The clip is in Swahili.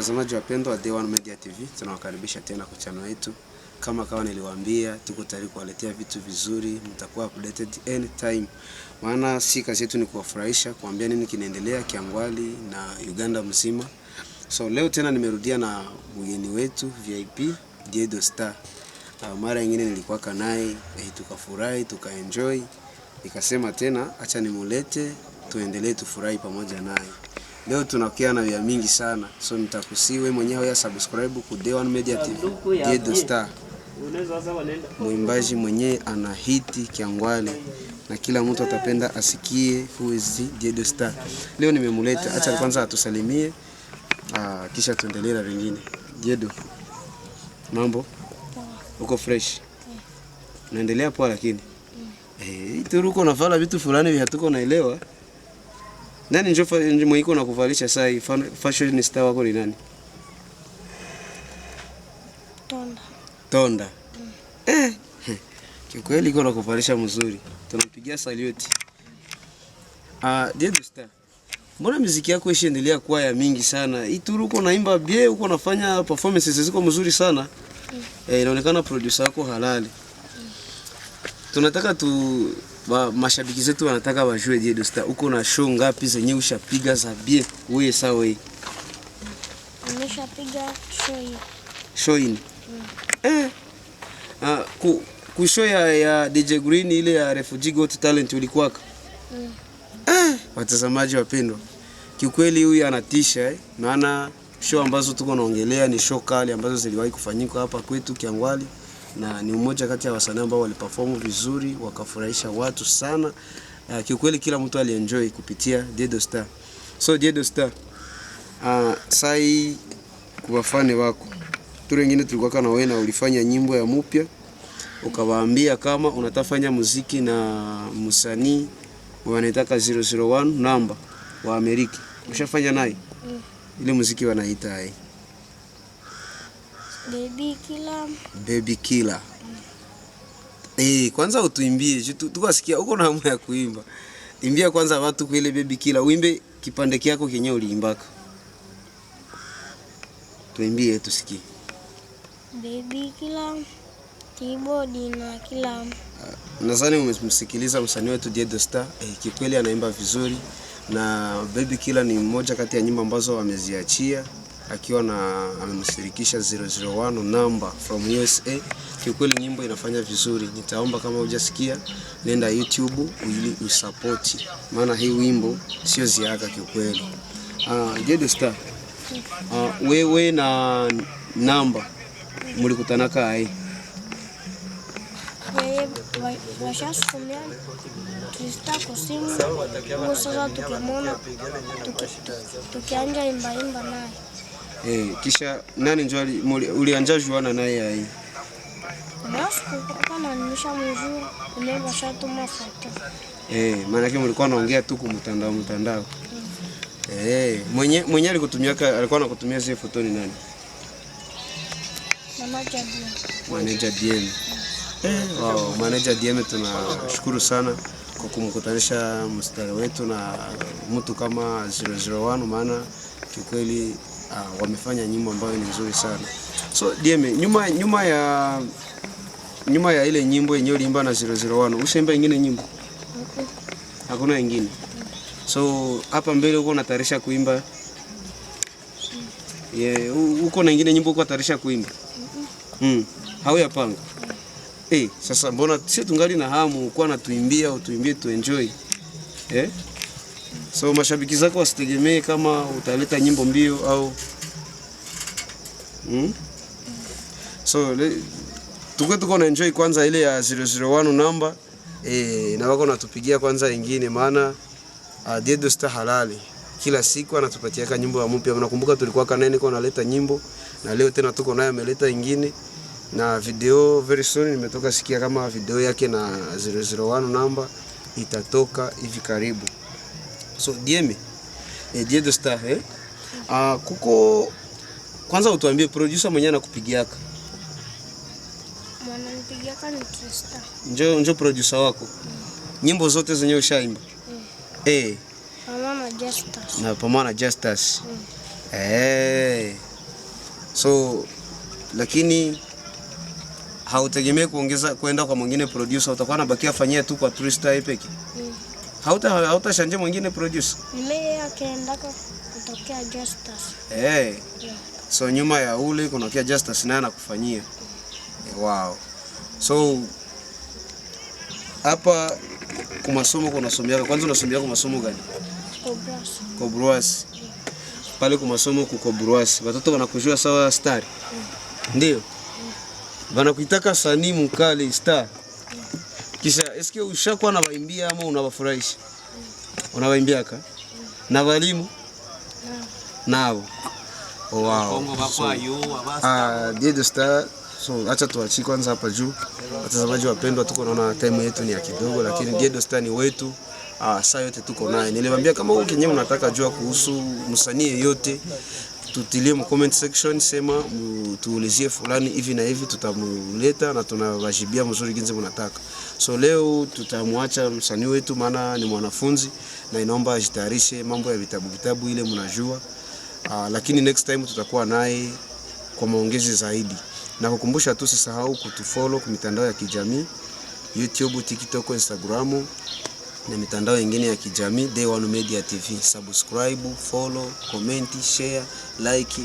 Watazamaji wapendwa wa Day One Media TV, tunawakaribisha tena kwa channel yetu. Kama niliwaambia, tuko tayari kuwaletea vitu vizuri, mtakuwa updated anytime. Maana si kazi yetu ni kuwafurahisha, kuambia nini kinaendelea Kiangwali na Uganda mzima. So leo tena nimerudia na mgeni wetu VIP Diedo Star. Mara nyingine nilikuwa naye, tukafurahi, tukaenjoy. Nikasema tena acha nimulete, tuendelee tufurahi pamoja naye. Leo tunakia na vya mingi sana. So nitakusiwe mwenyewe ya subscribe ku Day One Media TV. Diedo Star. Mwimbaji mwenyewe ana hiti Kiangwali na kila mtu atapenda asikie who is Diedo Star. Leo nimemuleta, acha kwanza atusalimie. Kisha tuendelee na vingine. Diedo. Mambo? Uko fresh? Naendelea poa lakini. Turuko nafala vitu fulani vya tuko naelewa. Nani njo mwiko na kuvalisha sai fashion star wako ni nani? Tonda. Kikweli iko na kuvalisha mzuri. Tunampigia salute. Diedo Star. Mbona muziki yako ishaendelea kuwa ya mingi sana? Ituru uko naimba bie, uko nafanya performances ziko mzuri sana. Inaonekana producer wako halali. Tunataka mashabiki zetu wanataka wajue Diedo Star. Uko na show ngapi zenye ushapiga za bie? Wewe sawa wewe. Nimeshapiga Show in. Ku show ya DJ Green ile ya Refugee Got Talent ulikuwaka? Watazamaji wapendwa. Kiukweli huyu anatisha maana show ambazo tuko naongelea ni show kali ambazo ziliwahi kufanyika hapa kwetu Kiangwali. Na ni mmoja kati ya wasanii ambao waliperform vizuri, wakafurahisha watu sana. Kiukweli kila mtu alienjoy kupitia Diedo Star. So Diedo Star, sai kwa fani wako. Tu wengine tulikuwa na wewe na ulifanya nyimbo ya mpya. Ukawaambia kama unatafanya muziki na msanii wanataka 001 namba wa Amerika. Ushafanya naye? Ile muziki wanaita Baby Killer. Kwanza utuimbie, tukasikia uko na hamu ya kuimba. Imbia kwanza watu kwa ile Baby Killer, uimbe kipande kyako kenyewe uliimbaka. Tuimbie tusikie. Baby Killer, keyboard na kila. Nadhani umemsikiliza msanii wetu Diedo Star, kikweli anaimba vizuri na Baby Killer ni mmoja kati ya nyimbo ambazo ameziachia akiwa amemshirikisha 001 number from USA. Kiukweli nyimbo inafanya vizuri. Nitaomba kama hujasikia nenda YouTube ili usupport. Maana hii wimbo sio ziaka kiukweli. Diedo Star. Wewe na namba mlikutana kai? Washasomea tulista kusimu. Ngo sasa tukimona tukianja imba naye. Kisha nani ndio ulianja juana naye hii? Nasiku kana nimeshamjua, nimeshatuma foto. Maana yake mlikuwa naongea tu kumtandao. Mwenye alikuwa anakutumia zile foto ni nani? Manager DM. Manager DM tunashukuru sana kwa kumkutanisha mstari wetu na mtu kama 001 maana kikweli wamefanya nyimbo ambayo ni nzuri sana. So DM nyuma ya ile nyimbo yenyewe uliimba na 001 ushaimba nyingine nyimbo? Hakuna nyingine. So hapa mbele uko unatarisha kuimba? Uko na nyingine nyimbo uko unatarisha kuimba? Hauyapanga? Sasa mbona sisi tungali na hamu kwa natuimbia utuimbie tu enjoy. So mashabiki zako wasitegemee kama utaleta nyimbo mbio au So tuko na enjoy kwanza ile ya 001 namba na wako natupigia kwanza nyingine maana Diedo Star halali. Kila siku anatupatia nyimbo ya mpya. Unakumbuka tulikuwa kanene kwa naleta nyimbo na leo tena tuko naye ameleta nyingine. Na video very soon nimetoka sikia kama video yake na 001 namba itatoka hivi karibu. So Diedo Star kuko kwanza utuambie producer mwenyewe anakupigiaka. Mwananipigiaka ni Trista. Njoo producer wako. Nyimbo zote zenye ushaimba? Mama Justus. Na pamoja na Justus. So lakini hautegemei kwenda kwa mwingine producer, utakuwa unabakia fanyia tu kwa Tristar peke. Hauta mwingine producer. Mimi akaendaka kutokea Justus. Yeah. So nyuma ya ule kunakia Justus naye anakufanyia. Wow. So hapa kwa masomo kunasomea, kwanza unasomea kwa masomo gani? Kobruas. Pale kwa masomo Kobruas. Watoto wanakujua sawa Star. Ndio. Wanakuitaka sanii mkali Star. Kisha eske ushakuwa unawaimbia ama unawafurahisha? Unawaimbiaka? Na walimu? Nao. Wow. Diedo Star. So acha tuachi kwanza hapa juu. Watazamaji wapendwa, tuko naona time yetu ni ya kidogo, lakini Diedo Star ni wetu. Saa yote tuko naye. Niliwaambia kama wewe kenyewe unataka jua kuhusu msanii yeyote, tutilie mu comment section, sema tuulizie fulani hivi na hivi, tutamuleta na tunawajibia mzuri jinsi mnataka. So leo tutamwacha msanii wetu, maana ni mwanafunzi na inaomba ajitayarishe mambo ya vitabu ile mnajua. Lakini next time tutakuwa naye kwa maongezi zaidi. Na kukumbusha tu usisahau kutufollow kwa mitandao ya kijamii, YouTube, TikTok, Instagram na mitandao mingine ya kijamii Day One Media TV. Subscribe, follow, comment, share, like